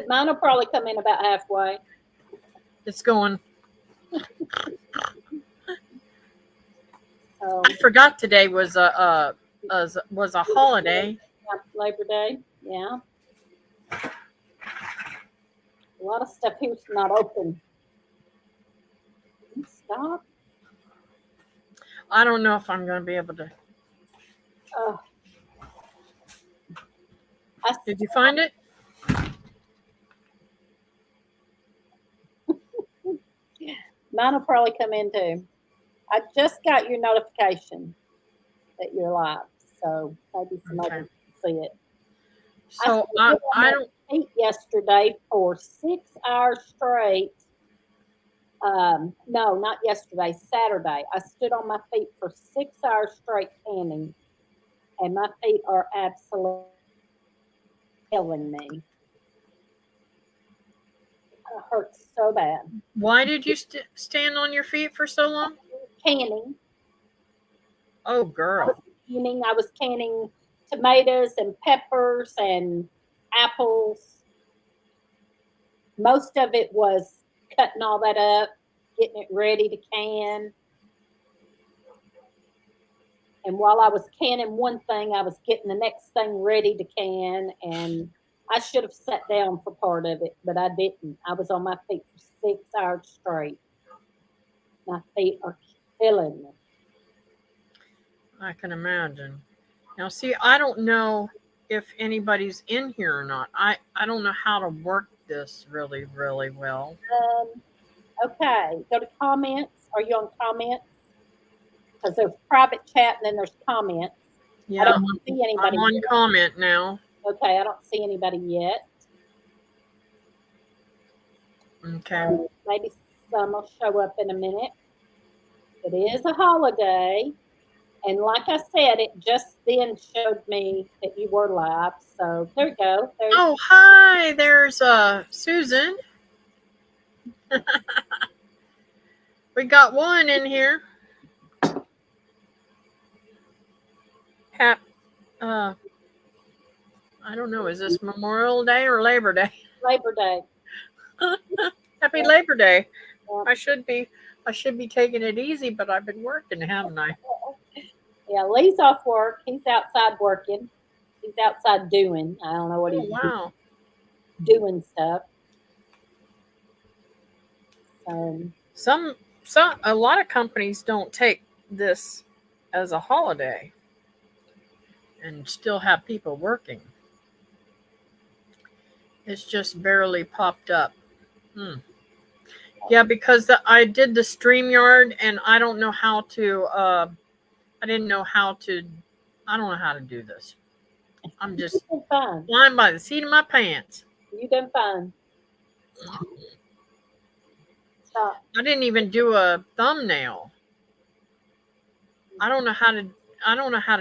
Mine will probably come in about halfway. It's going. So, I forgot today was a holiday. yeah, Labor Day. Yeah. A lot of stuff here's not open. Stop. I don't know if I'm going to be able to. Oh, Did you find it? mine will probably come in too. I just got your notification that you're live, so maybe somebody Okay. can see it. So I I don't. ate yesterday for 6 hours straight. No, not yesterday, Saturday. I stood on my feet for 6 hours straight canning, and my feet are absolutely killing me. It hurts so bad. Why did you stand on your feet for so long? Canning. Oh, girl. I was canning tomatoes and peppers and apples. Most of it was cutting all that up, getting it ready to can. And while I was canning one thing, I was getting the next thing ready to can. And I should have sat down for part of it, but I didn't. I was on my feet for 6 hours straight. My feet are killing me. I can imagine. Now, see, I don't know if anybody's in here or not. I don't know how to work this really, really well. Okay, go to comments. Are you on comments? Because there's private chat and then there's comments. Yeah, I don't see anybody. I'm on yet. comment now. Okay, I don't see anybody yet. Okay. Maybe some will show up in a minute. It is a holiday. And like I said, it just then showed me that you were live. So there you go. Oh, hi. There's Susan. We got one in here. I don't know. Is this Memorial Day or Labor Day? Labor Day. Happy Labor Day. Yeah. I should be taking it easy, but I've been working, haven't I? Yeah, Lee's off work. He's outside working. He's outside doing. I don't know what he's doing stuff. A lot of companies don't take this as a holiday and still have people working. It's just barely popped up. Yeah, because I did the StreamYard and I don't know how to. I don't know how to do this. I'm just flying by the seat of my pants. You done fine. Stop. I didn't even do a thumbnail. I don't know how to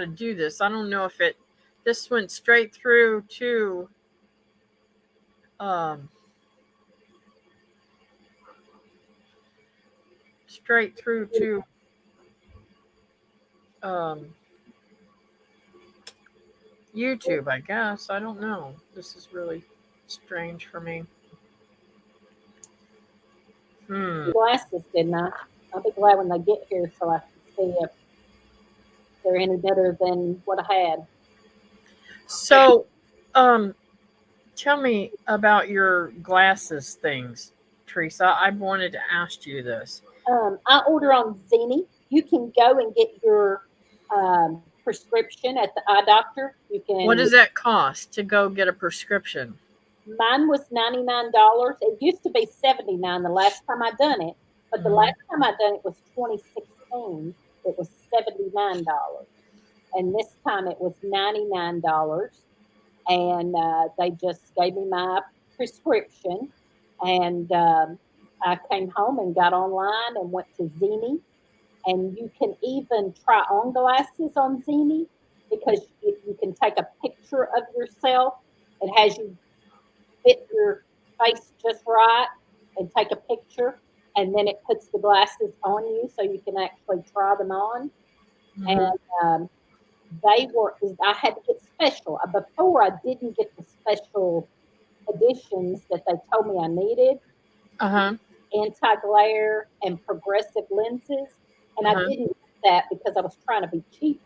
do this. I don't know if this went straight through to YouTube, I guess. I don't know. This is really strange for me. Glasses, didn't I? I'll be glad when they get here so I can see if they're any better than what I had. So, tell me about your glasses things, Teresa. I wanted to ask you this. I order on Zini. You can go and get your prescription at the eye doctor. You can. What does that cost to go get a prescription? Mine was $99. It used to be $79 the last time I done it, but the last time I done it was 2016. It was $79, and this time it was $99. And they just gave me my prescription, and I came home and got online and went to Zini. And you can even try on glasses on Zini because you can take a picture of yourself. It has you fit your face just right and take a picture, and then it puts the glasses on you so you can actually try them on. And I had to get special. Before I didn't get the special additions that they told me I needed, Uh-huh. anti-glare and progressive lenses, and I Uh-huh. didn't get that because I was trying to be cheap,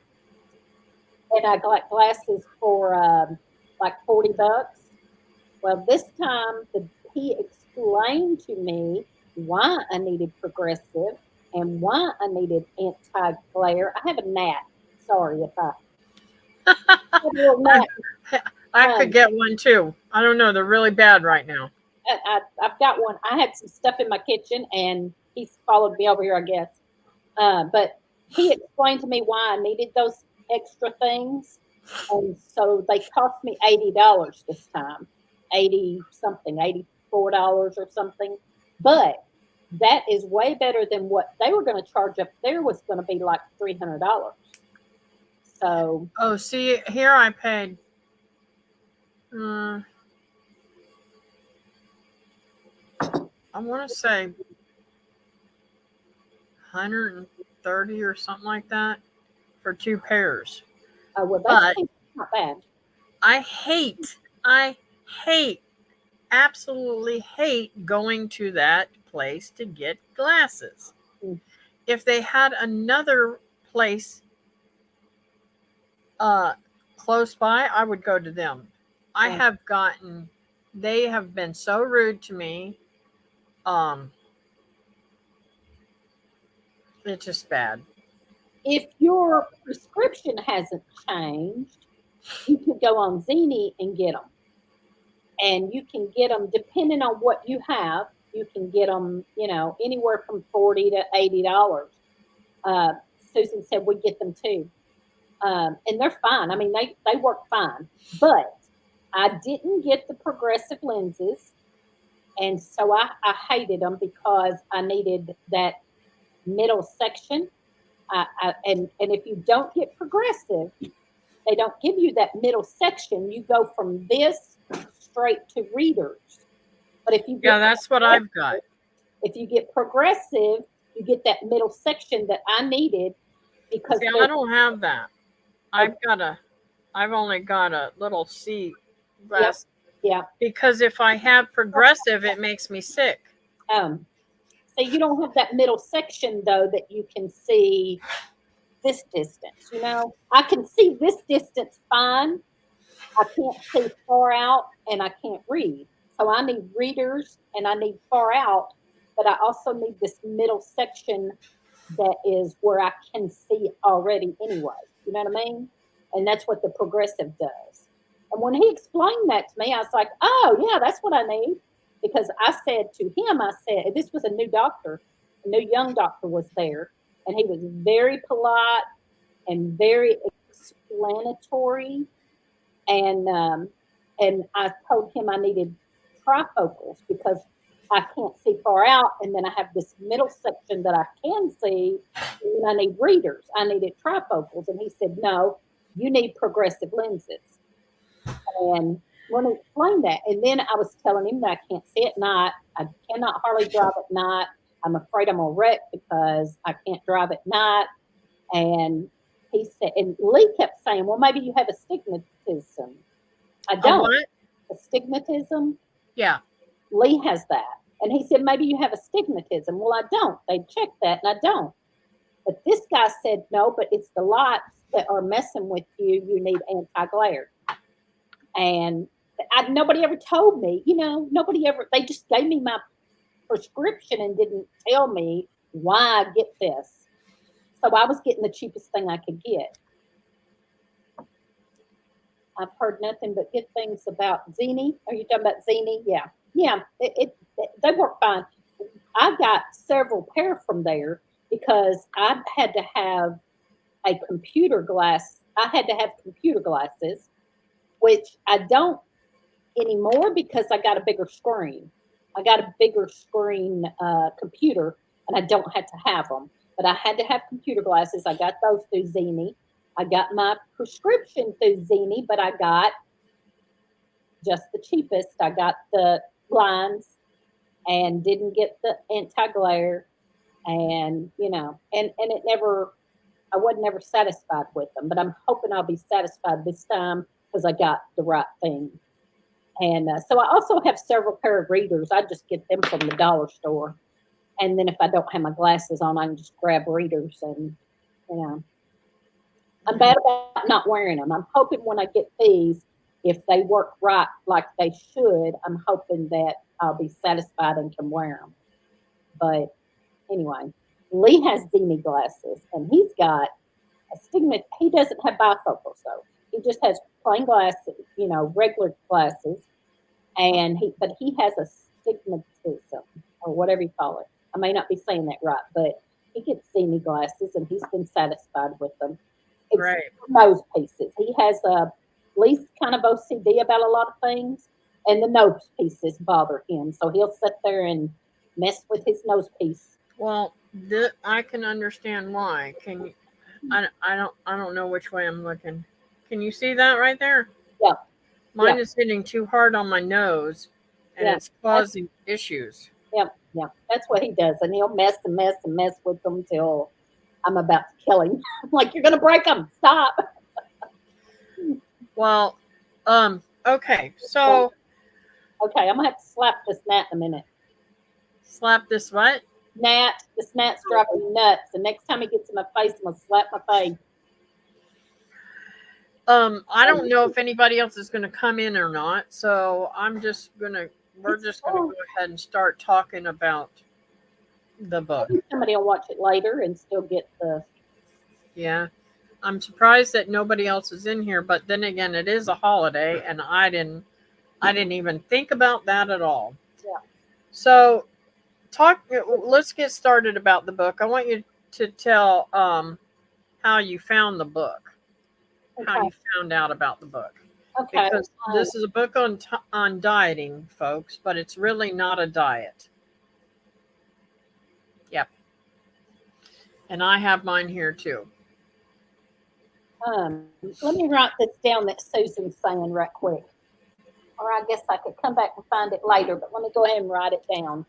and I got glasses for like $40. Well, this time he explained to me why I needed progressive and why I needed anti-glare. I have a gnat. Sorry if I have a little I, gnat. I could Um, get one too. I don't know. They're really bad right now. I've got one. I had some stuff in my kitchen, and he's followed me over here, I guess. But he explained to me why I needed those extra things, and so they cost me $80 this time, 80 something, $84 or something. But that is way better than what they were going to charge up there was going to be like $300. So Oh, see, here I paid. Uh, I want to say 130 or something like that for two pairs. well, that's But not bad. I hate, absolutely hate going to that place to get glasses. Mm, If they had another place uh, close by, I would go to them. I mm. have gotten, they have been so rude to me. Um, it's just bad. If your prescription hasn't changed, you could go on Zini and get them. And you can get them depending on what you have. You can get them, anywhere from $40 to $80. Susan said we get them too, and they're fine. I mean, they work fine. But I didn't get the progressive lenses, and so I hated them because I needed that middle section. And if you don't get progressive, they don't give you that middle section. You go from this straight to readers. But Yeah, that's what I've got. if you get progressive, you get that middle section that I needed because See, I there's don't have that. a, I've only got a little C yep, glass yeah. because if I have progressive, it makes me sick. Um, so you don't have that middle section though that you can see this distance. I can see this distance fine. I can't see far out, and I can't read. So I need readers and I need far out, but I also need this middle section that is where I can see already anyway. You know what I mean? And that's what the progressive does. And when he explained that to me, I was like, oh, yeah, that's what I need. Because I said to him, I said, this was a new doctor, a new young doctor was there, and he was very polite and very explanatory. And I told him I needed trifocals because I can't see far out, and then I have this middle section that I can see, and then I need readers. I needed trifocals, and he said, "No, you need progressive lenses." And when he explained that, and then I was telling him that I can't see at night. I cannot hardly drive at night. I'm afraid I'm gonna wreck because I can't drive at night. And he said, and Lee kept saying, "Well, maybe you have astigmatism." I A don't. what? Astigmatism, Yeah. Lee has that. And he said, maybe you have astigmatism. Well, I don't. They checked that and I don't. But this guy said, no, but it's the lights that are messing with you. You need anti glare. And nobody ever told me, they just gave me my prescription and didn't tell me why I get this. So I was getting the cheapest thing I could get. I've heard nothing but good things about Zini. Are you talking about Zini? Yeah. Yeah, they work fine. I got several pair from there because I had to have a computer glass. I had to have computer glasses, which I don't anymore because I got a bigger screen. I got a bigger screen computer, and I don't have to have them. But I had to have computer glasses. I got those through Zini. I got my prescription through Zini, but I got just the cheapest. I got the blinds and didn't get the anti-glare, and and it never, I wasn't never satisfied with them, but I'm hoping I'll be satisfied this time because I got the right thing. And so I also have several pair of readers. I just get them from the dollar store. And then if I don't have my glasses on, I can just grab readers and, you know. I'm bad about not wearing them. I'm hoping when I get these, if they work right like they should, I'm hoping that I'll be satisfied and can wear them. But anyway, Lee has Zini glasses, and he's got astigmat. He doesn't have bifocals though. He just has plain glasses, regular glasses, and he has astigmatism or whatever you call it. I may not be saying that right, but he gets Zini glasses, and he's been satisfied with them. Right. Nose pieces. He has least kind of OCD about a lot of things, and the nose pieces bother him. So he'll sit there and mess with his nose piece. Well, I can understand why. Can you? I don't know which way I'm looking. Can you see that right there? Yeah. Mine is hitting too hard on my nose, and it's causing issues. Yeah. That's what he does, and he'll mess and mess and mess with them till I'm about to kill him. I'm like, you're gonna break them. Stop. Well, okay. So. Okay, I'm gonna have to slap this gnat in a minute. Slap this what? Gnat. This gnat's driving me nuts. The next time he gets in my face, I'm gonna slap my face. I don't know if anybody else is gonna come in or not, so we're just gonna go ahead and start talking about the book. Somebody will watch it later and still get the. Yeah, I'm surprised that nobody else is in here, but then again, it is a holiday, and I didn't even think about that at all. Yeah. So, let's get started about the book. I want you to tell how you found the book. Okay. How you found out about the book. Okay. Because this is a book on dieting, folks, but it's really not a diet. Yep. And I have mine here too. Let me write this down that Susan's saying right quick. Or I guess I could come back and find it later, but let me go ahead and write it down.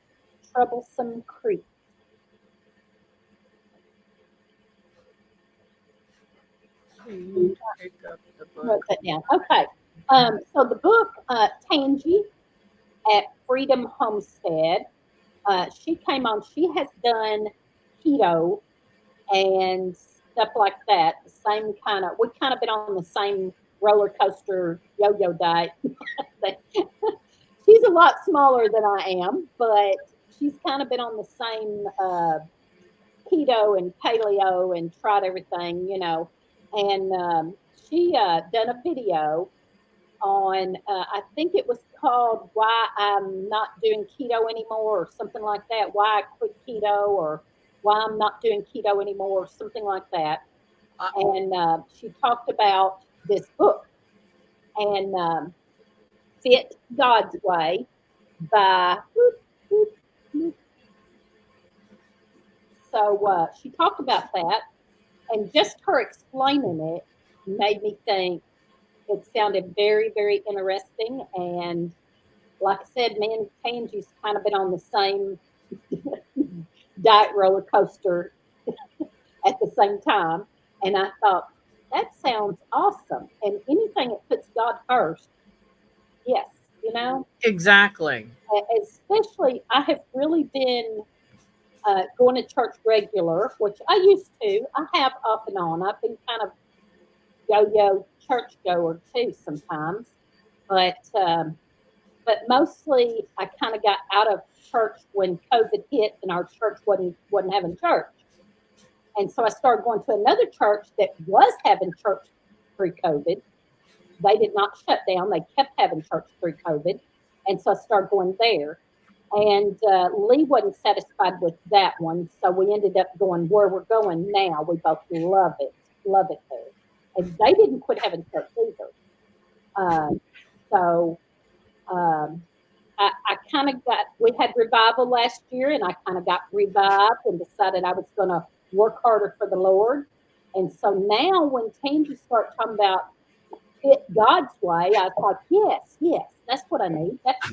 Troublesome Creek. Wrote that down. Okay. So the book, Tangi at Freedom Homestead, she came on. She has done keto and stuff like that. The same kind of. We've kind of been on the same roller coaster yo-yo diet. She's a lot smaller than I am, but she's kind of been on the same keto and paleo and tried everything, And she done a video on, I think it was called Why I'm Not Doing Keto Anymore or something like that. Why I quit keto or why I'm not doing keto anymore or something like that. And she talked about this book and Fit God's Way by. So she talked about that, and just her explaining it made me think it sounded very, very interesting. And like I said, me and Tangi's kind of been on the same diet roller coaster at the same time. And I thought, that sounds awesome. And anything that puts God first, yes, Exactly. Especially, I have really been going to church regular, which I used to. I have off and on. I've been kind of yo-yo church goer too sometimes, but mostly I kind of got out of church when COVID hit and our church wasn't having church. And so I started going to another church that was having church pre-COVID. They did not shut down. They kept having church through COVID. And so I started going there. And Lee wasn't satisfied with that one. So we ended up going where we're going now. We both love it there. And they didn't quit having church either. I kind of we had revival last year, and I kind of got revived and decided I was going to work harder for the Lord. And so now when Tangi started talking about Fit God's Way, I thought, yes, that's what I need. That's,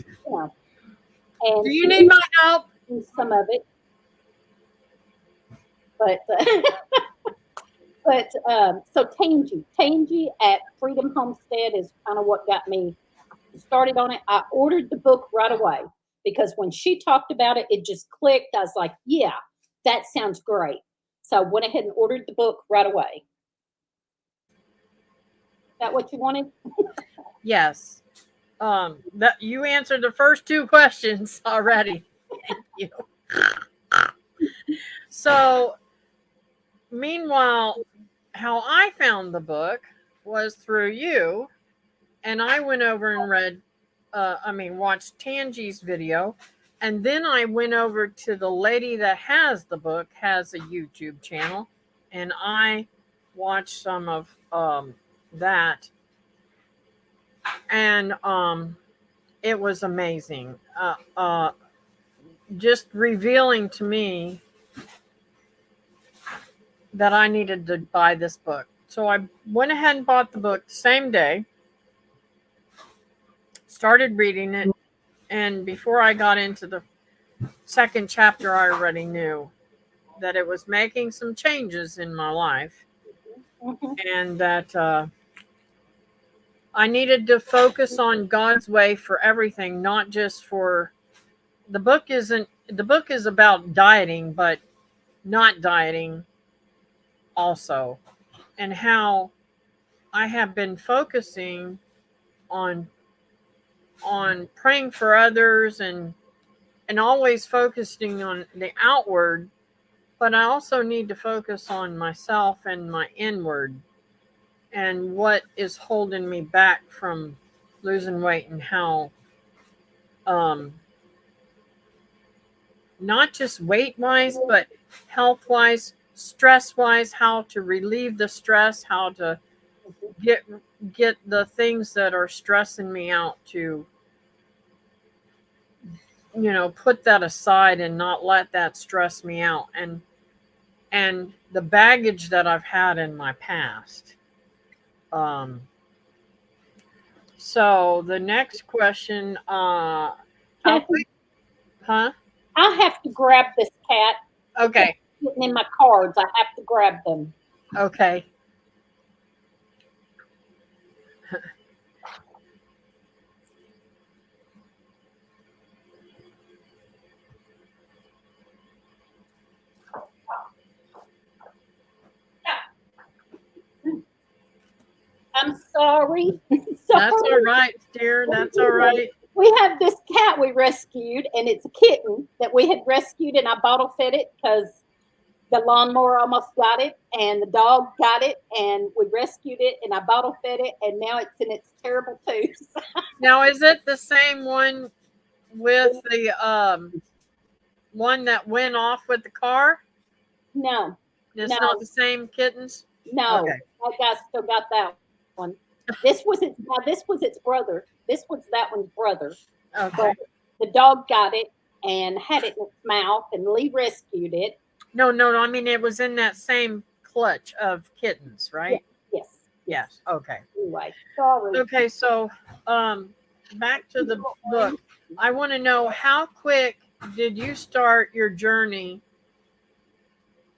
And do you need my help? Some of it. But so Tangi at Freedom Homestead is kind of what got me started on it. I ordered the book right away because when she talked about it, it just clicked. I was like, yeah, that sounds great. So I went ahead and ordered the book right away. Is that what you wanted? Yes. That you answered the first two questions already. Thank you. So, meanwhile, how I found the book was through you, and I went over and watched Tangi's video, and then I went over to the lady that has the book, has a YouTube channel, and I watched some of that, and it was amazing. Just revealing to me that I needed to buy this book. So I went ahead and bought the book the same day, started reading it, and before I got into the second chapter, I already knew that it was making some changes in my life, and that I needed to focus on God's way for everything, not just for the book. The book is about dieting, but not dieting also, and how I have been focusing on praying for others and always focusing on the outward, but I also need to focus on myself and my inward and what is holding me back from losing weight, and how not just weight wise but health wise, stress wise, how to relieve the stress, how to get the things that are stressing me out to put that aside and not let that stress me out, and the baggage that I've had in my past. So the next question, how quick, huh? I have to grab this cat. Okay. It's sitting in my cards. I have to grab them. Okay. I'm sorry. That's all right, dear. That's all right. We have this cat we rescued, and it's a kitten that we had rescued, and I bottle fed it because the lawnmower almost got it, and the dog got it, and we rescued it, and I bottle fed it, and now it's in its terrible tooth. Now, is it the same one with the one that went off with the car? No, It's no, not the same kittens? no. Okay. That guy still got that one. This was its brother. This was that one's brother. Okay. But the dog got it and had it in its mouth, and Lee rescued it. No. I mean, it was in that same clutch of kittens, right? Yes. Okay. Anyway, sorry. Okay, so back to the book. I want to know, how quick did you start your journey,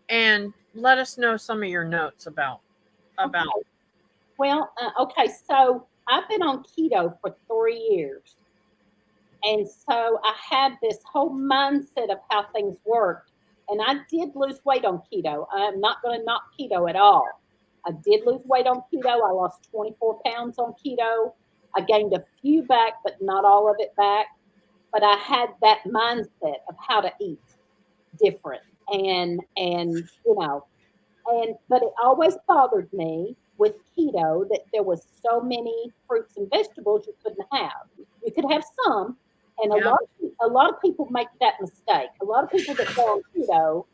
and let us know some of your notes about. Okay. Well, okay, so I've been on keto for 3 years. And so I had this whole mindset of how things worked. And I did lose weight on keto. I'm not going to knock keto at all. I did lose weight on keto. I lost 24 pounds on keto. I gained a few back, but not all of it back. But I had that mindset of how to eat different. But it always bothered me with keto that there was so many fruits and vegetables you couldn't have. You could have some, and Yeah. a lot of people make that mistake. A lot of people that go on keto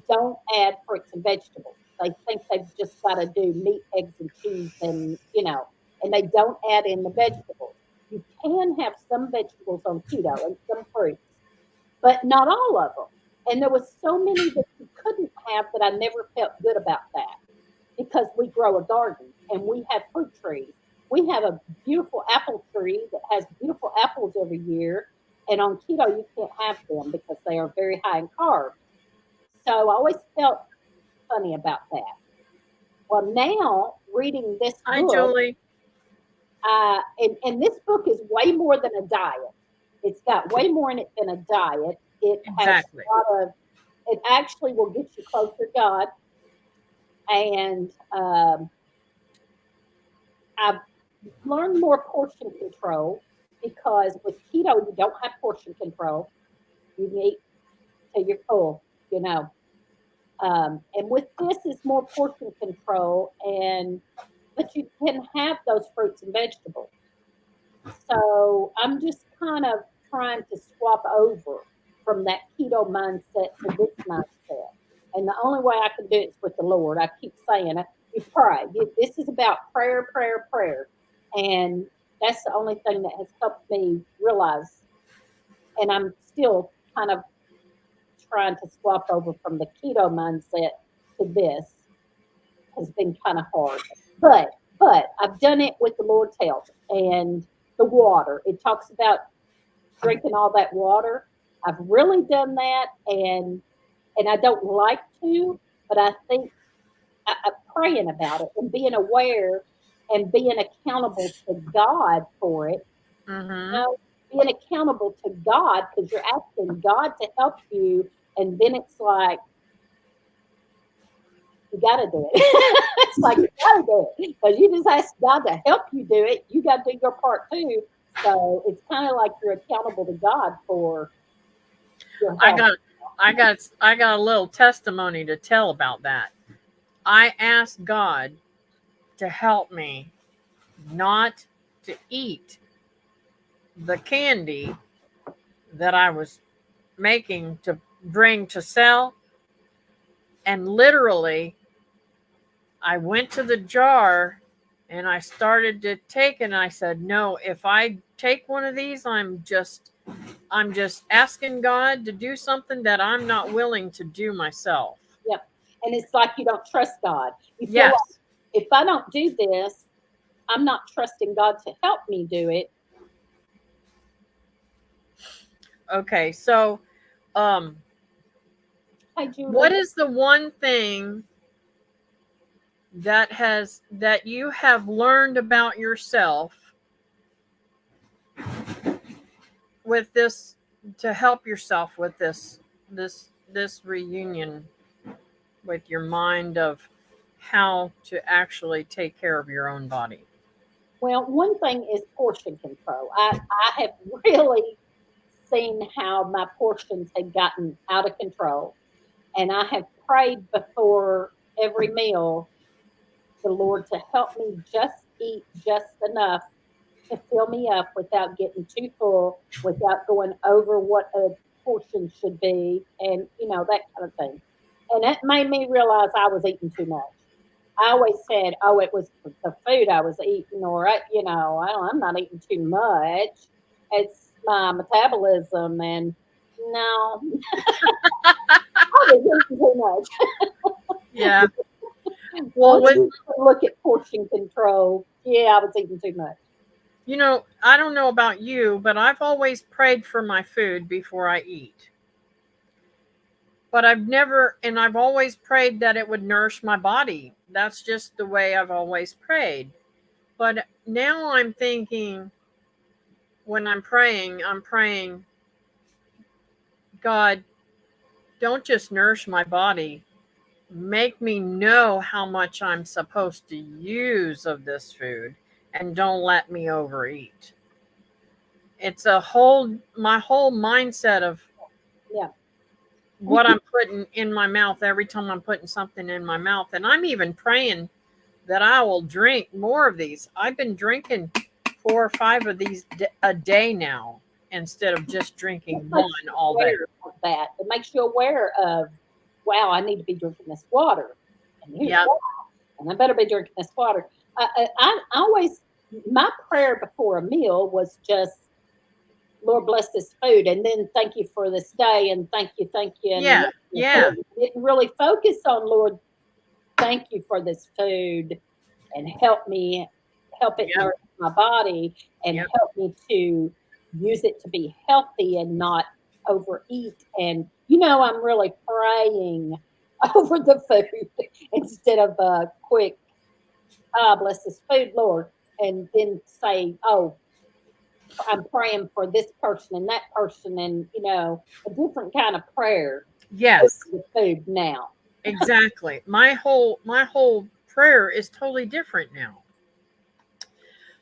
don't add fruits and vegetables. They think they've just got to do meat, eggs, and cheese, and they don't add in the vegetables. You can have some vegetables on keto and some fruits, but not all of them. And there was so many that you couldn't have that I never felt good about that, because we grow a garden and we have fruit trees. We have a beautiful apple tree that has beautiful apples every year. And on keto, you can't have them because they are very high in carbs. So I always felt funny about that. Well, now reading this Hi, book, Julie. And this book is way more than a diet. It's got way more in it than a diet. It has Exactly. a lot of, it actually will get you closer to God. And I've learned more portion control because with keto, you don't have portion control. You eat till you're full, you know. And with this is more portion control, and but you can have those fruits and vegetables. So I'm just kind of trying to swap over from that keto mindset to this mindset. And the only way I can do it is with the Lord. I keep saying it. You pray. This is about prayer, prayer, prayer. And that's the only thing that has helped me realize. And I'm still kind of trying to swap over from the keto mindset to this has been kind of hard. But I've done it with the Lord's help and the water. It talks about drinking all that water. I've really done that, and I don't like to, but I think I'm praying about it and being aware and being accountable to God for it. You Mm-hmm. know, being accountable to God because you're asking God to help you, and then it's like you got to do it. It's like you got to do it because you just ask God to help you do it. You got to do your part too. So it's kind of like you're accountable to God for your I health. got I got a little testimony to tell about that. I asked God to help me not to eat the candy that I was making to bring to sell, and literally I went to the jar and I started to take, and I said, no, if I take one of these, I'm just asking God to do something that I'm not willing to do myself. Yep. And it's like you don't trust God. You feel like Yes. if I don't do this, I'm not trusting God to help me do it. Okay. So, um, Hey, what Julie. is the one thing that you have learned about yourself with this to help yourself with this reunion with your mind of how to actually take care of your own body? Well, one thing is portion control. I have really seen how my portions had gotten out of control. And I have prayed before every meal the Lord to help me just eat just enough to fill me up without getting too full, without going over what a portion should be, and that kind of thing. And that made me realize I was eating too much. I always said, "Oh, it was the food I was eating," or I'm not eating too much. It's my metabolism, and no, I was eating too much. Yeah. Well, Once with you look at portion control, yeah, I was eating too much. I don't know about you, but I've always prayed for my food before I eat. But I've always prayed that it would nourish my body. That's just the way I've always prayed. But now I'm thinking, when I'm praying, God, don't just nourish my body. Make me know how much I'm supposed to use of this food, and don't let me overeat. It's my whole mindset of Yeah. And what I'm putting in my mouth every time I'm putting something in my mouth. And I'm even praying that I will drink more of these. I've been drinking 4 or 5 of these a day now instead of just it drinking one makes you all day. aware of that. It makes you aware of, wow, I need to be drinking this water. And here's Yep. why. And I better be drinking this water. I always, my prayer before a meal was just, Lord, bless this food. And then thank you for this day. And thank you. And Yeah. Yeah. didn't really focus on, Lord, thank you for this food and help it Yep. nourish my body and Yep. help me to use it to be healthy and not overeat. And I'm really praying over the food instead of a quick, bless this food, Lord. and then say, oh, I'm praying for this person and that person, and a different kind of prayer Yes, with food now. exactly. My whole prayer is totally different now.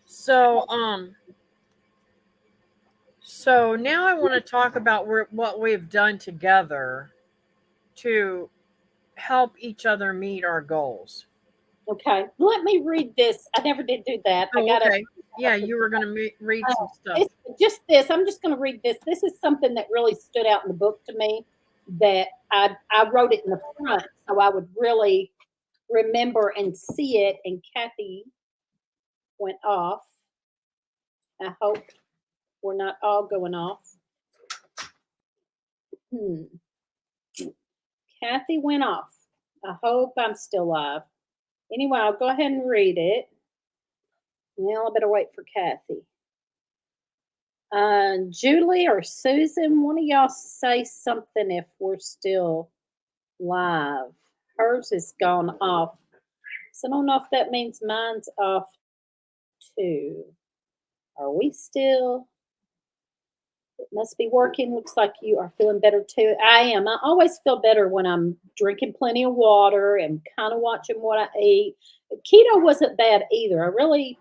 So so now I want to talk about what we've done together to help each other meet our goals. Okay, let me read this. I never did do that. I Oh, got to. okay. Yeah, you were going to read some stuff. This, just this. I'm just going to read this. This is something that really stood out in the book to me. That I wrote it in the front, so I would really remember and see it. And Kathy went off. I hope we're not all going off. Hmm. Kathy went off. I hope I'm still live. Anyway, I'll go ahead and read it. Now I better wait for Kathy. Julie or Susan, one of y'all say something if we're still live. Hers is gone off. So I don't know if that means mine's off too. Are we still? It must be working. Looks like you are feeling better too. I am. I always feel better when I'm drinking plenty of water and kind of watching what I eat. Keto wasn't bad either. I really.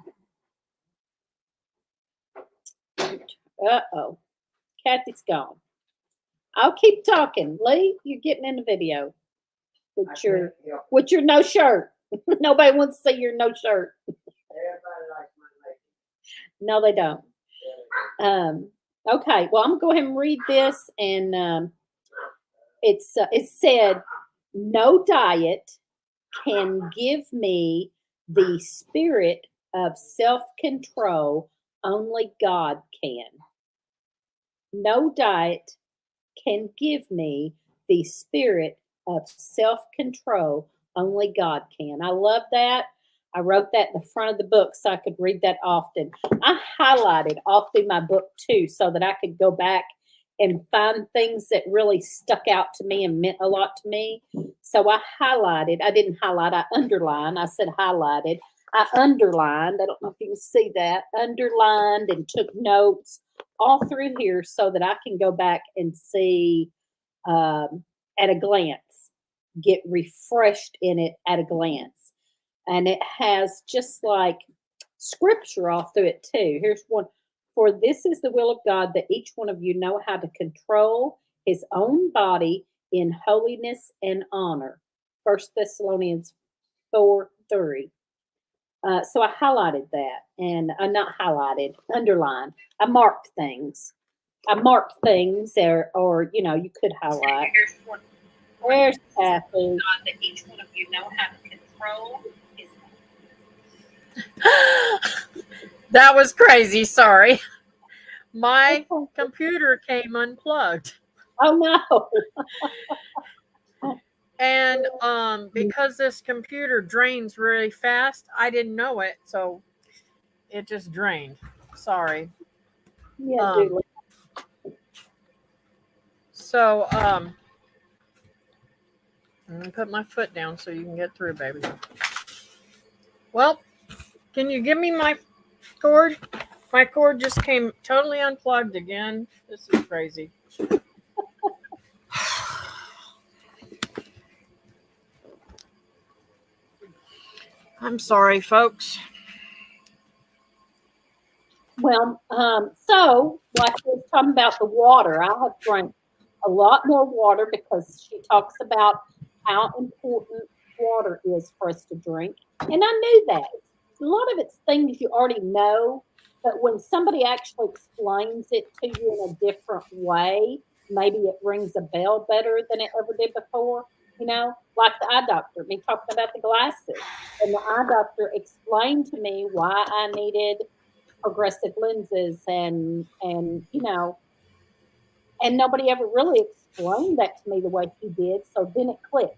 Uh-oh. Kathy's gone. I'll keep talking. Lee, you're getting in the video with your no shirt. Nobody wants to see your no shirt. No, they don't. Okay, well, I'm gonna go ahead and read this, and it said, "No diet can give me the spirit of self-control. Only God can. No diet can give me the spirit of self-control. Only God can." I love that. I wrote that in the front of the book so I could read that often. I highlighted all through my book too so that I could go back and find things that really stuck out to me and meant a lot to me. So I highlighted. I didn't highlight, I underlined. I said highlighted. I underlined. I don't know if you can see that. Underlined and took notes all through here so that I can go back and see at a glance, get refreshed in it at a glance. And it has just like scripture all through it too. Here's one. For this is the will of God, that each one of you know how to control his own body in holiness and honor. 1 Thessalonians 4:3. So I highlighted that, and not highlighted, underlined. I marked things. Or you could highlight. There's Kathy. That each one of you know how to control his. That was crazy. Sorry. My computer came unplugged. Oh no. And because this computer drains really fast, I didn't know it, so it just drained. Sorry. Yeah, Julie. So I'm gonna put my foot down so you can get through, baby. Well, can you give me my cord? My cord just came totally unplugged again. This is crazy. I'm sorry, folks. Well, so like we were talking about the water, I have drank a lot more water because she talks about how important water is for us to drink. And I knew that. A lot of it's things you already know, but when somebody actually explains it to you in a different way, maybe it rings a bell better than it ever did before. Like the eye doctor, me talking about the glasses. And the eye doctor explained to me why I needed progressive lenses and nobody ever really explained that to me the way she did. So then it clicked.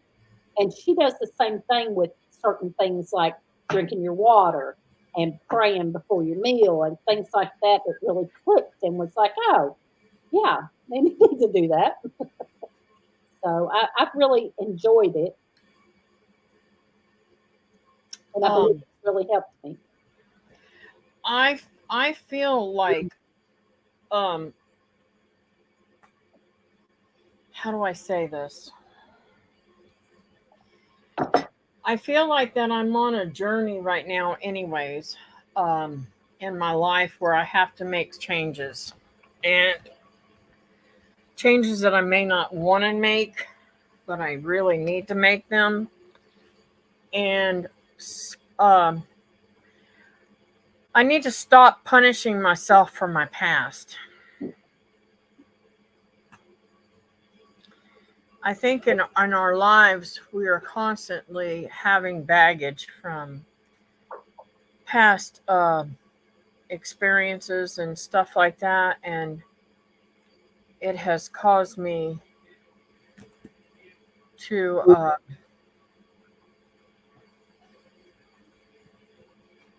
And she does the same thing with certain things like drinking your water and praying before your meal and things like that. It really clicked and was like, oh, yeah, maybe need to do that. So I've really enjoyed it. And I believe it's really helped me. I feel like how do I say this? I feel like that I'm on a journey right now anyways, in my life where I have to make changes. And changes that I may not want to make, but I really need to make them. And um, I need to stop punishing myself for my past. I think in our lives, we are constantly having baggage from past experiences and stuff like that. And it has caused me to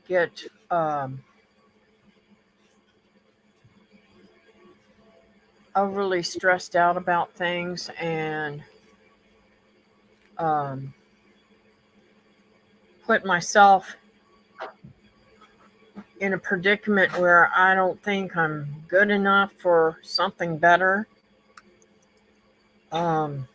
get overly stressed out about things and um, put myself in a predicament where I don't think I'm good enough for something better. Um,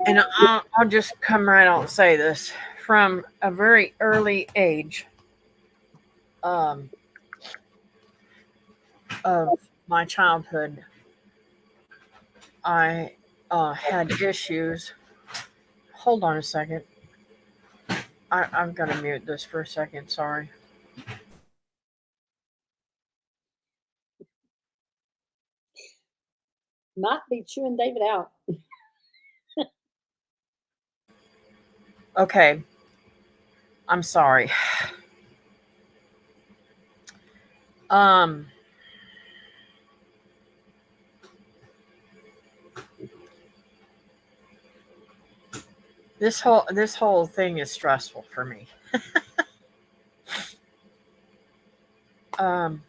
and I'll just come right out and say this. From a very early age of my childhood, I had issues. Hold on a second. I've got to mute this for a second. Sorry. Might be chewing David out. Okay. I'm sorry. Um, this whole thing is stressful for me. um,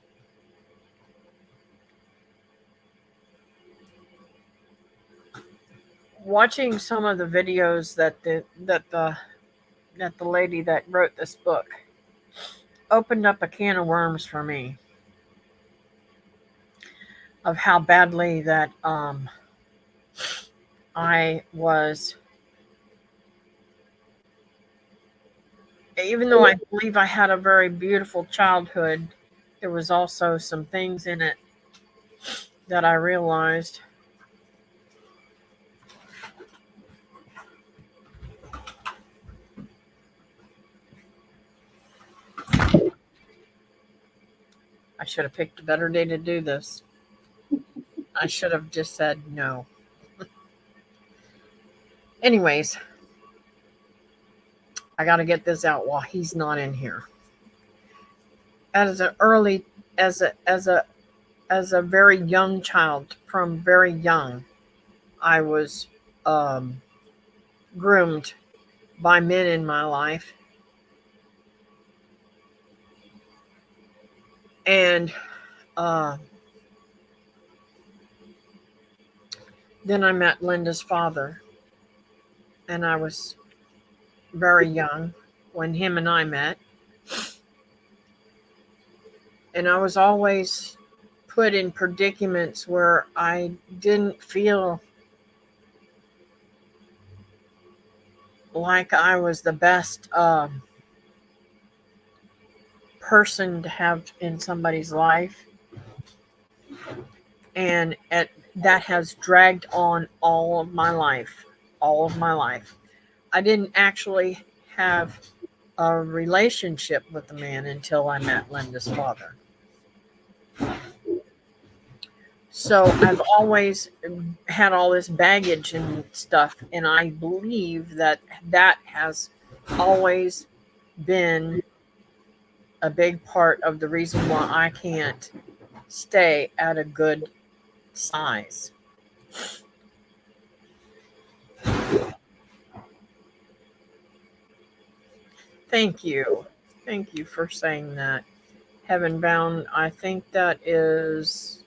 Watching some of the videos that the lady that wrote this book opened up a can of worms for me of how badly that I was, even though I believe I had a very beautiful childhood, there was also some things in it that I realized I should have picked a better day to do this. I should have just said no. Anyways, I got to get this out while he's not in here. As an early, as a very young child, from very young, I was groomed by men in my life, and then I met Linda's father, and I was very young when him and I met, and I was always put in predicaments where I didn't feel like I was the best person to have in somebody's life, and that has dragged on all of my life. I didn't actually have a relationship with the man until I met Linda's father. So I've always had all this baggage and stuff, and I believe that has always been a big part of the reason why I can't stay at a good size. Thank you. Thank you for saying that. Heaven bound, I think that is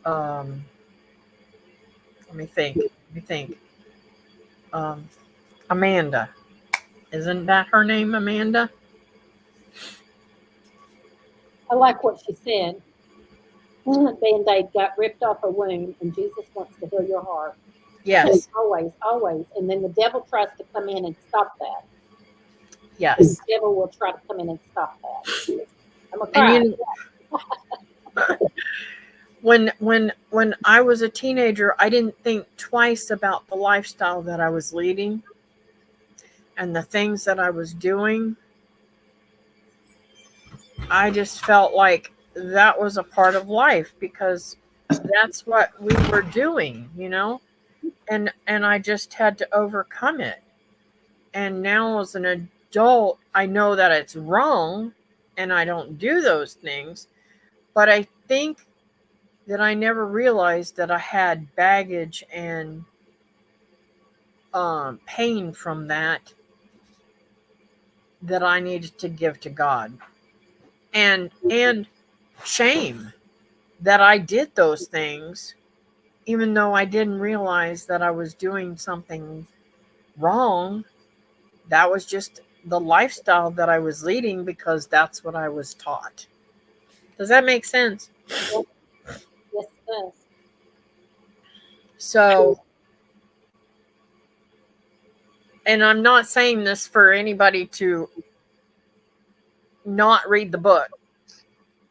let me think. Amanda. Isn't that her name, Amanda? I like what she said. Band-Aid got ripped off a wound, and Jesus wants to heal your heart. Yes. Always, always. And then the devil tries to come in and stop that. Yes. The devil will try to come in and stop that. I'm gonna And cry. when I was a teenager, I didn't think twice about the lifestyle that I was leading and the things that I was doing. I just felt like that was a part of life because that's what we were doing, and I just had to overcome it. And now as an adult, I know that it's wrong and I don't do those things, but I think that I never realized that I had baggage and pain from that I needed to give to God, and shame that I did those things, even though I didn't realize that I was doing something wrong. That was just the lifestyle that I was leading because that's what I was taught. Does that make sense? Yes, yes, it does. So, and I'm not saying this for anybody to not read the book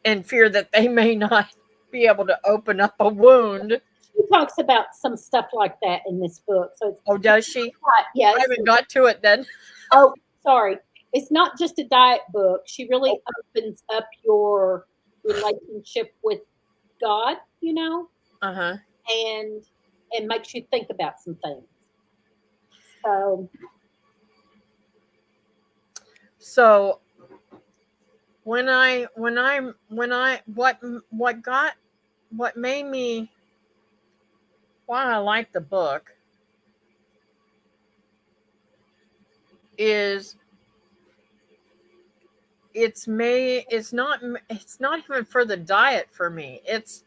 and fear that they may not be able to open up a wound. She talks about some stuff like that in this book. So it's Oh, does she? yeah. I haven't got to it then. Oh, sorry. It's not just a diet book. She really opens up your relationship with God, Uh-huh. and makes you think about some things. So what made me, why I like the book is it's not even for the diet for me. It's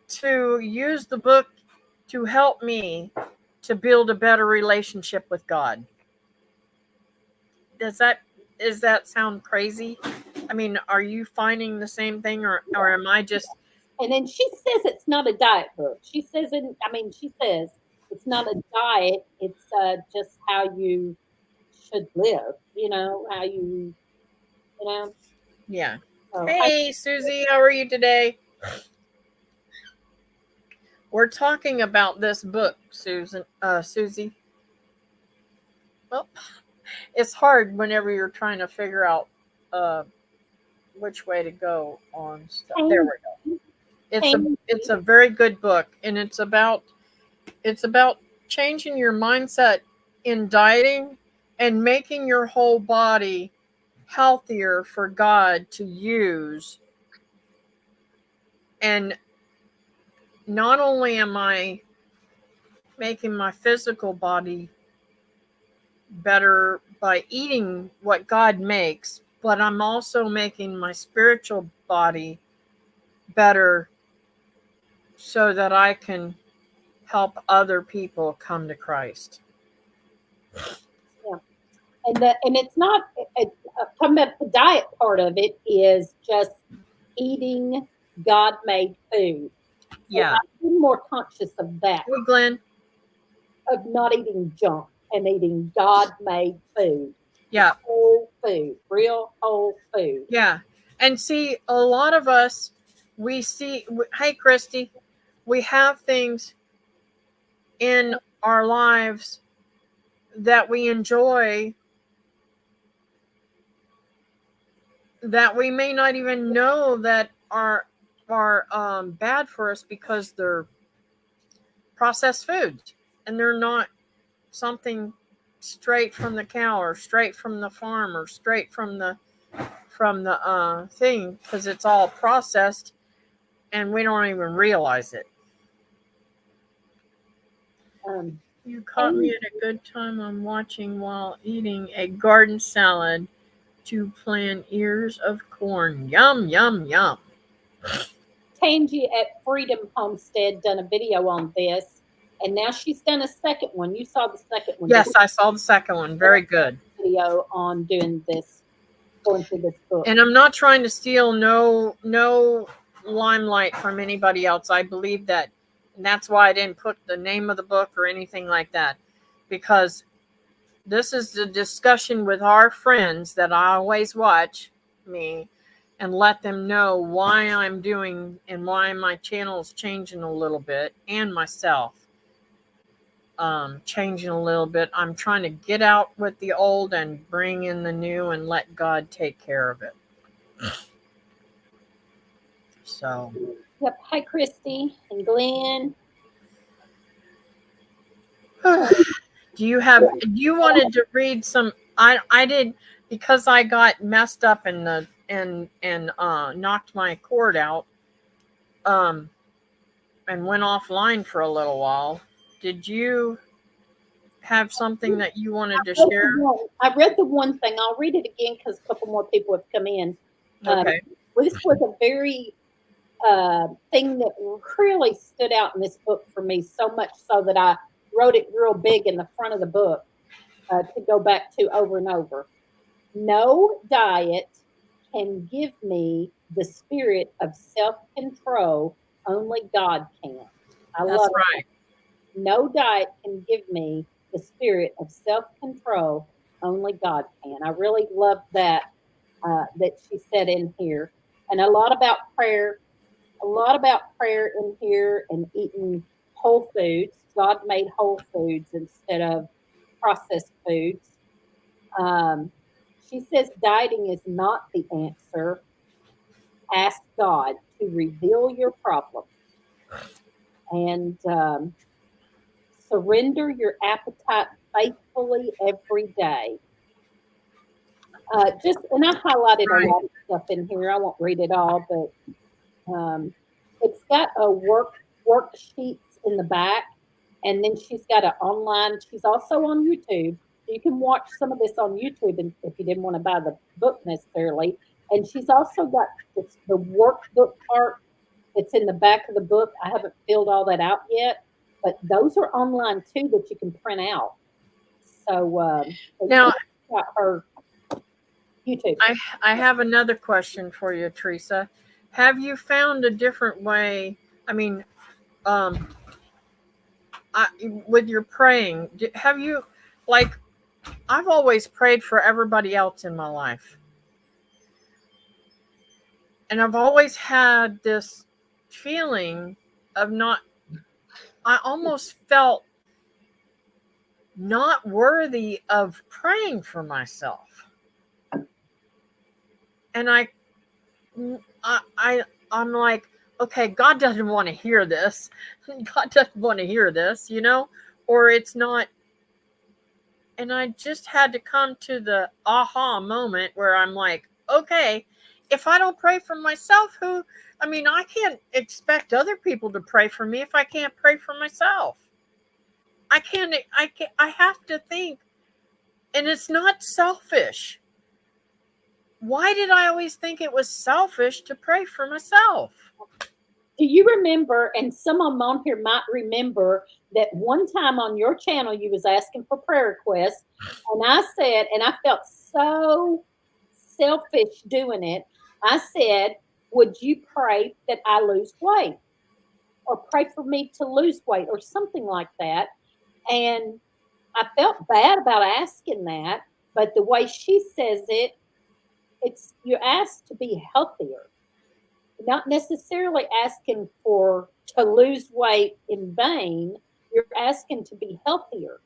to use the book to help me to build a better relationship with God. Does that sound crazy? I mean, are you finding the same thing, or am I just? And then she says it's not a diet book. She says it's not a diet. It's just how you should live. How you. Yeah. So Hey, Susie, how are you today? We're talking about this book, Susie. Well, it's hard whenever you're trying to figure out which way to go on stuff. There we go. It's a very good book, and it's about changing your mindset in dieting and making your whole body healthier for God to use. And not only am I making my physical body better by eating what God makes, but I'm also making my spiritual body better so that I can help other people come to Christ. Yeah, and it's not talking about the diet part of it is just eating God-made food. Yeah. I'm more conscious of that. Hey, Glenn. Of not eating junk and eating God-made food. Yeah. Whole food, real whole food. Yeah. And see, a lot of us, hey, Christy, we have things in our lives that we enjoy that we may not even know that are bad for us because they're processed foods and they're not something straight from the cow or straight from the farm or straight from the thing, because it's all processed and we don't even realize it. You caught me at a good time. I'm watching while eating a garden salad to plant ears of corn. Yum, yum, yum. Tangi at Freedom Homestead done a video on this, And now she's done a second one. You saw the second one. Yes, I saw the second one. Very good. Video on doing this, going through this book. And I'm not trying to steal no limelight from anybody else. I believe that, and that's why I didn't put the name of the book or anything like that, because this is the discussion with our friends that I always watch me and let them know why I'm doing and why my channel is changing a little bit, and myself changing a little bit. I'm trying to get out with the old and bring in the new and let God take care of it. So. Yep. Hi, Christy and Glenn. Do you wanted to read some? I did, because I got messed up in the and knocked my cord out, and went offline for a little while. Did you have something that you wanted to share? I read the one thing. I'll read it again because a couple more people have come in. Okay. This was a very thing that really stood out in this book for me, so much so that I wrote it real big in the front of the book to go back to over and over. No diet can give me the spirit of self-control. Only God can. I That's love right. it. No diet can give me the spirit of self-control. Only God can. I really love that that she said in here, and a lot about prayer. A lot about prayer in here, and eating whole foods. God made whole foods instead of processed foods. She says dieting is not the answer. Ask God to reveal your problem, and surrender your appetite faithfully every day. And I highlighted a lot of stuff in here. I won't read it all, but it's got a worksheets in the back, and then she's got an online. She's also on YouTube. You can watch some of this on YouTube, and if you didn't want to buy the book necessarily. And she's also got the workbook part that's in the back of the book. I haven't filled all that out yet, but those are online too that you can print out. So now, got her YouTube. I have another question for you, Teresa. Have you found a different way? I mean, with your praying, have you, like, I've always prayed for everybody else in my life. And I've always had this feeling of I almost felt not worthy of praying for myself. And I'm like, okay, God doesn't want to hear this. God doesn't want to hear this, or it's not. And I just had to come to the aha moment where I'm like, okay, if I don't pray for myself, I can't expect other people to pray for me if I can't pray for myself. I have to think, and it's not selfish. Why did I always think it was selfish to pray for myself? Do you remember, and some of them on here might remember, that one time on your channel you was asking for prayer requests, and I said, and I felt so selfish doing it, I said, would you pray that I lose weight? Or pray for me to lose weight or something like that. And I felt bad about asking that, but the way she says it, it's you're asked to be healthier. Not necessarily asking to lose weight in vain. You're asking to be healthier.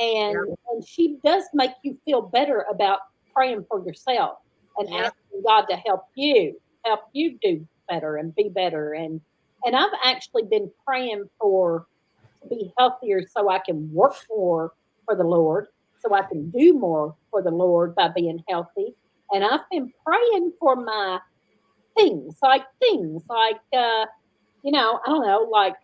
And she does make you feel better about praying for yourself and asking God to help you do better and be better. And I've actually been praying to be healthier so I can work more for the Lord, so I can do more for the Lord by being healthy. And I've been praying for my things like I don't know, like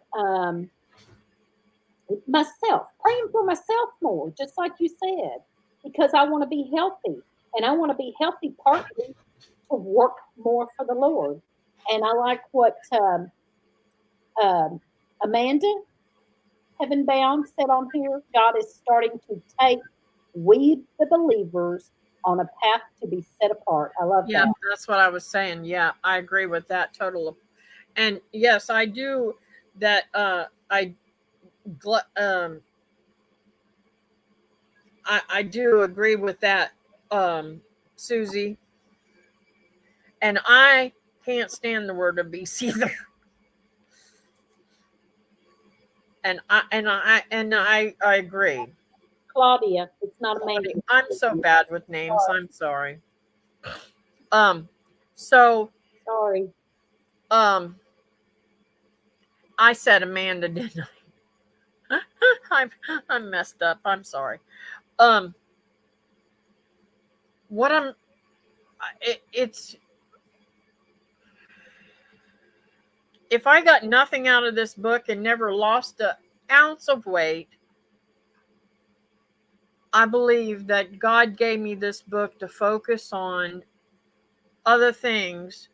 myself, praying for myself more, just like you said, because I want to be healthy, and I want to be healthy partly to work more for the Lord. And I like what Amanda Heaven Bound said on here, God is starting to take we, the believers, on a path to be set apart. I love Yeah, that. that's what I was saying. Yeah, I agree with that totally. And yes, I do that. Um, I do agree with that, Susie. And I can't stand the word obese either. And I agree. Claudia, it's not a man. I'm so bad with names. I'm sorry. Um, so Sorry. um, I said Amanda, didn't I? I'm messed up. I'm sorry. Um, what I'm it's if I got nothing out of this book and never lost an ounce of weight, I believe that God gave me this book to focus on other things,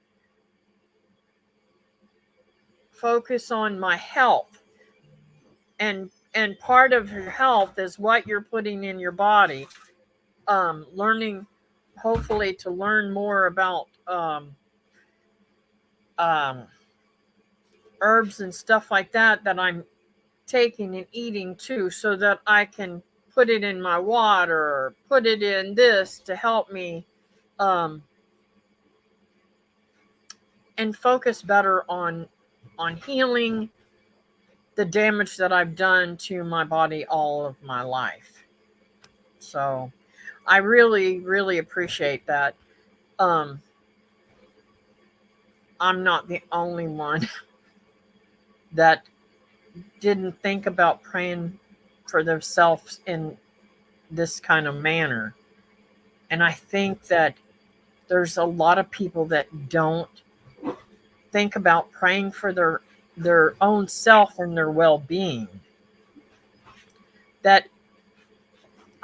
focus on my health. And part of your health is what you're putting in your body. Learning, hopefully, to learn more about um, herbs and stuff like that I'm taking and eating too, so that I can put it in my water, or put it in this to help me um, and focus better on healing the damage that I've done to my body all of my life. So I really, really appreciate that. Um, I'm not the only one that didn't think about praying for themselves in this kind of manner. And I think that there's a lot of people that don't think about praying for their own self and their well-being. That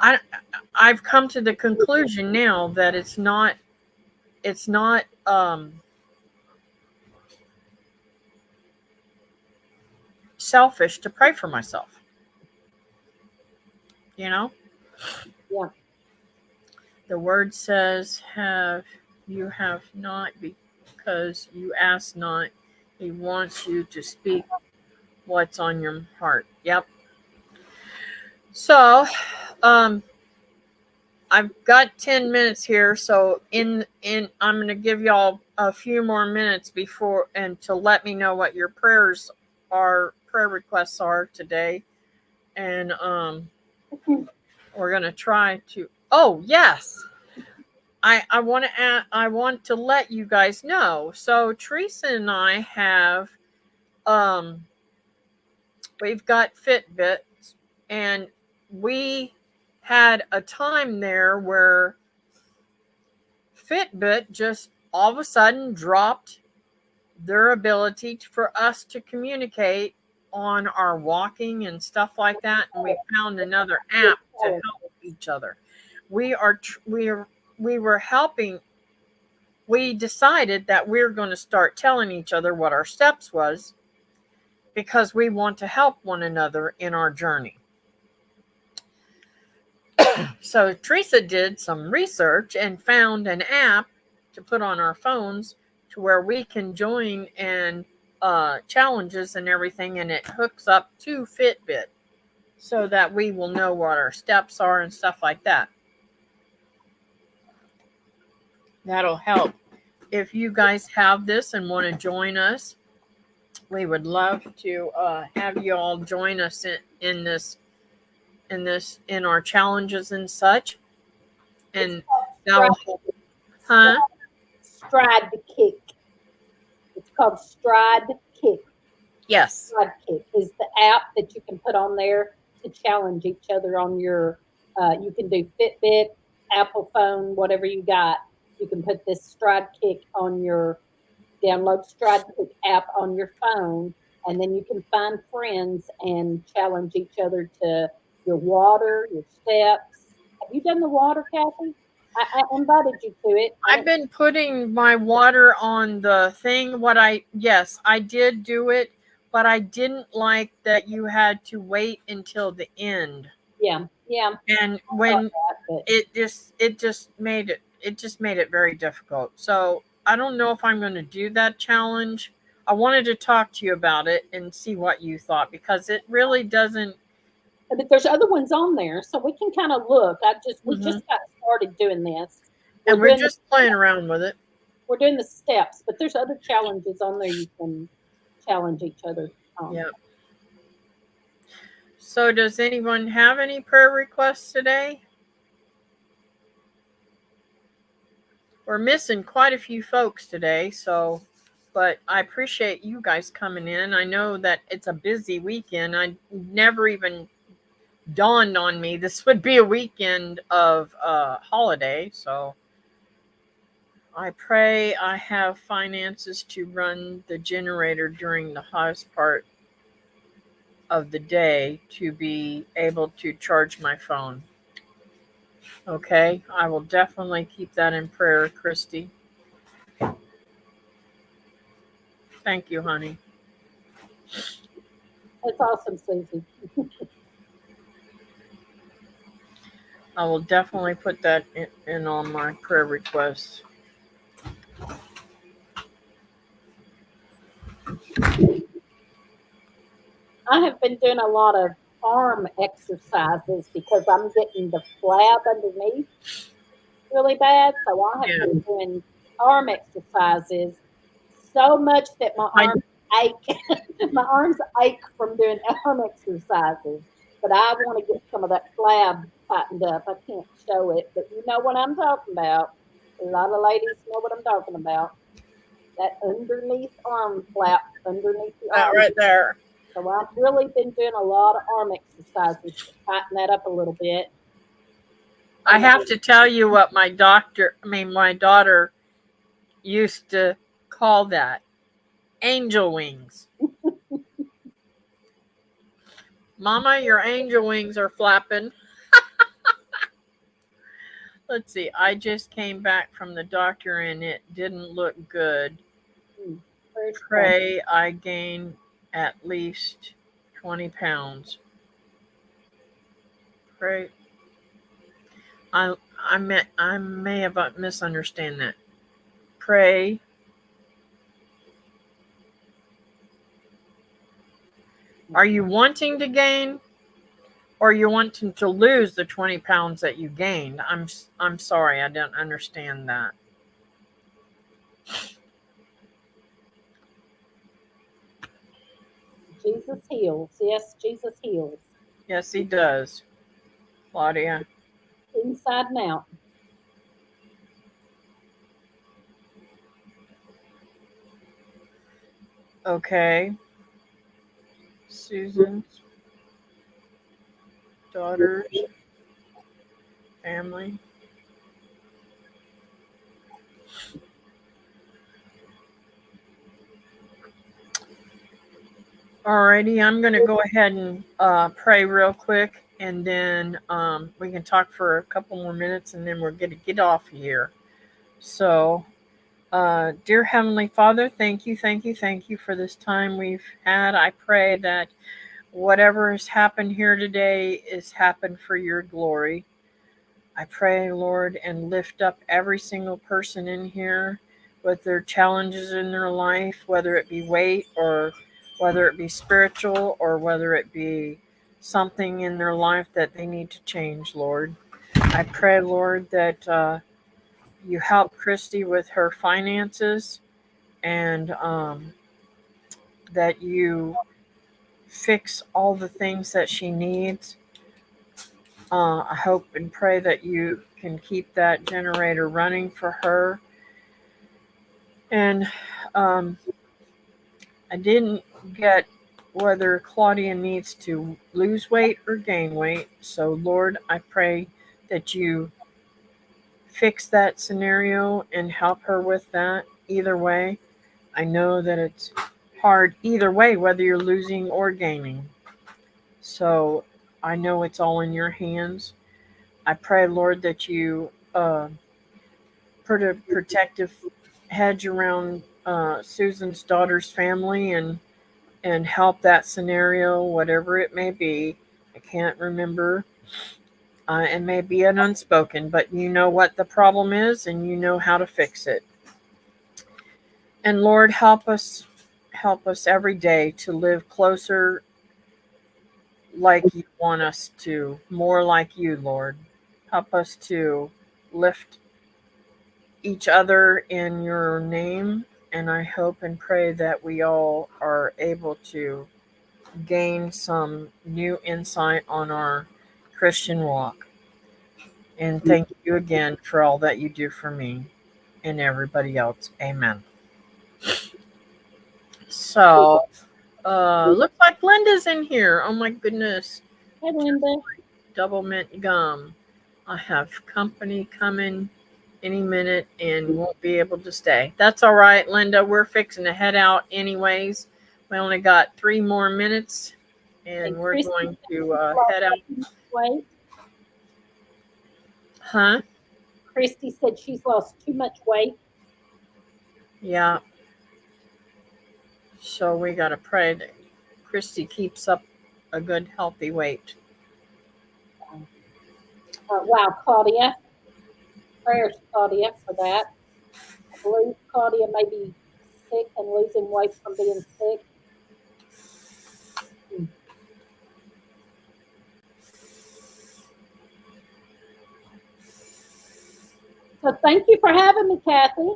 I I've come to the conclusion now that it's not selfish to pray for myself. You know, Yeah. the word says, have not because you ask not. He wants you to speak what's on your heart. Yep. So, um, I've got 10 minutes here, so in I'm going to give y'all a few more minutes before and to let me know what your prayer requests are today. And we're going to try to Oh, yes. I want to let you guys know. So Teresa and I have um we've got Fitbits, and we had a time there where Fitbit just all of a sudden dropped their ability for us to communicate on our walking and stuff like that, and we found another app to help each other. We were helping. We decided that we're going to start telling each other what our steps was, because we want to help one another in our journey. So Teresa did some research and found an app to put on our phones to where we can join and challenges and everything, and it hooks up to Fitbit so that we will know what our steps are and stuff like that. That'll help. If you guys have this and want to join us, we would love to have you all join us in our challenges and such. And that'll help. Huh? Stride to Kick. It's called Stride Kick. Yes. Stride Kick is the app that you can put on there to challenge each other on your. You can do Fitbit, Apple phone, whatever you got. You can put this Stride Kick on your download Stride Kick app on your phone, and then you can find friends and challenge each other to your water, your steps. Have you done the water, Kathy? I invited you to it. I've been putting my water on the thing. Yes, I did do it, but I didn't like that you had to wait until the end. Yeah. And when But it just made it very difficult. So I don't know if I'm going to do that challenge. I wanted to talk to you about it and see what you thought, because it really doesn't. but there's other ones on there, so we can kind of look. We Mhm. just got started doing this. And We're we're doing just playing around with it. the steps, but there's other challenges on there you can challenge each other on. Yeah. So does anyone have any prayer requests today? We're missing quite a few folks today, so but I appreciate you guys coming in. I know that it's a busy weekend. I never even dawned on me this would be a weekend of holiday, so I pray I have finances to run the generator during the hottest part of the day to be able to charge my phone. Okay, I will definitely keep that in prayer, Christy. Thank you, honey. That's awesome, Susie. I will definitely put that in on my prayer requests. I have been doing a lot of arm exercises because I'm getting the flab underneath really bad. So I have Yeah, been doing arm exercises so much that my I arms ache. My arms ache from doing arm exercises. But I want to get some of that flab tightened up. I can't show it, but you know what I'm talking about. A lot of ladies know what I'm talking about. That underneath arm flap underneath the that arm. right there. So I've really been doing a lot of arm exercises to tighten that up a little bit. I And have to tell you what my daughter used to call that angel wings. Mama, your angel wings are flapping. Let's see, I just came back from the doctor and it didn't look good. first one, Pray I gain at least 20 pounds. Pray. I, I may have misunderstand that. Pray. Are you wanting to gain, or you wanting to lose the 20 pounds that you gained? I'm sorry, I don't understand that. Jesus heals. Yes, Jesus heals. Yes, he does, Claudia. Inside and out. Okay. Susan's daughters, family. Alrighty, I'm going to go ahead and pray real quick, and then we can talk for a couple more minutes, and then we're going to get off here. So, dear Heavenly Father, thank you for this time we've had. I pray that whatever has happened here today is happened for your glory. I pray, Lord, and lift up every single person in here with their challenges in their life, whether it be weight or whether it be spiritual or whether it be something in their life that they need to change, Lord. I pray, Lord, that you help Christy with her finances, and that you fix all the things that she needs. I hope and pray that you can keep that generator running for her. And I didn't get whether Claudia needs to lose weight or gain weight. So, Lord, I pray that you fix that scenario and help her with that. Either way, I know that it's hard either way, whether you're losing or gaining. So, I know it's all in your hands. I pray, Lord, that you put a protective hedge around Susan's daughter's family, and and help that scenario, whatever it may be. I can't remember. It may be an unspoken, but you know what the problem is and you know how to fix it. And Lord, help us every day to live closer like you want us to, more like you, Lord. Help us to lift each other in your name. And I hope and pray that we all are able to gain some new insight on our Christian walk. And thank you again for all that you do for me and everybody else. Amen. So, looks like Linda's in here. Oh my goodness. Hey, Linda. Double mint gum. I have company coming any minute and won't be able to stay. That's all right, Linda. We're fixing to head out anyways. We only got 3 more minutes and we're Christy going to head out. Weight. Huh? Christy said she's lost too much weight. Yeah. So we got to pray that Christy keeps up a good, healthy weight. Wow, Claudia. Prayers, Claudia, for that. I believe Claudia may be sick and losing weight from being sick. So thank you for having me, Kathy.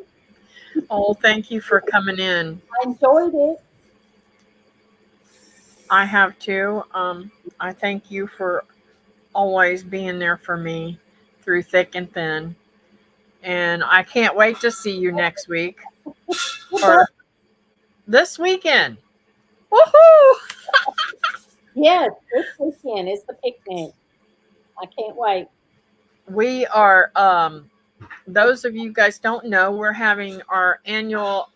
Oh, thank you for coming in. I enjoyed it. I have too. I thank you for always being there for me through thick and thin. And I can't wait to see you next week or this weekend. Woohoo! Yes, this weekend is the picnic. I can't wait. We are, those of you guys don't know, we're having our annual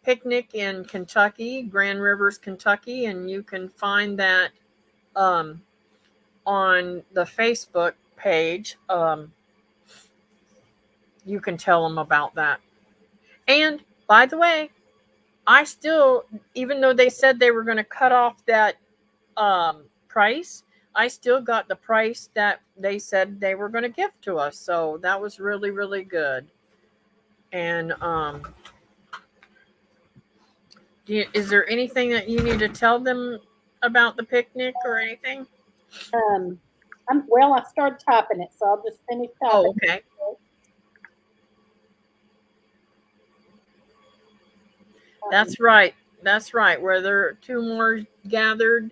picnic in Kentucky, Grand Rivers, Kentucky, and you can find that on the Facebook page. You can tell them about that. And by the way, I still, even though they said they were going to cut off that price, I still got the price that they said they were going to give to us. So that was really, really good. And is there anything that you need to tell them about the picnic or anything? I started typing it, so I'll just finish typing. Oh, okay. That's right. That's right. Where there are 2 more gathered,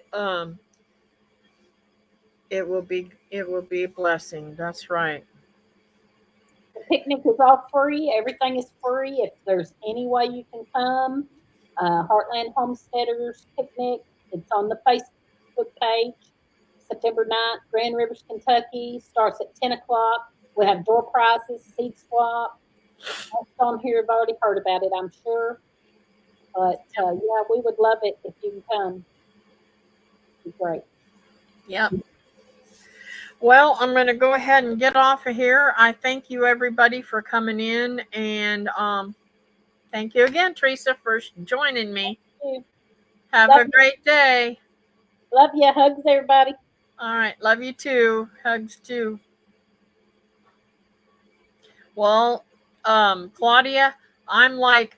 it will be a blessing. That's right. The picnic is all free. Everything is free. If there's any way you can come, Heartland Homesteaders Picnic. It's on the Facebook page. September 9th, Grand Rivers, Kentucky. Starts at 10 o'clock. We have door prizes, seed swap. Most on here have already heard about it, I'm sure. But yeah, we would love it if you can come. It'd be great. Yep. Well, I'm going to go ahead and get off of here. I thank you, everybody, for coming in. And thank you again, Teresa, for joining me. Have a great day. Love you. Hugs, everybody. All right. Love you, too. Hugs, too. Well, Claudia, I'm like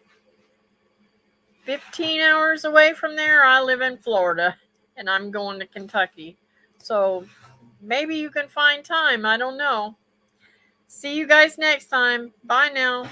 15 hours away from there. I live in Florida, and I'm going to Kentucky. So maybe you can find time. I don't know. See you guys next time. Bye now.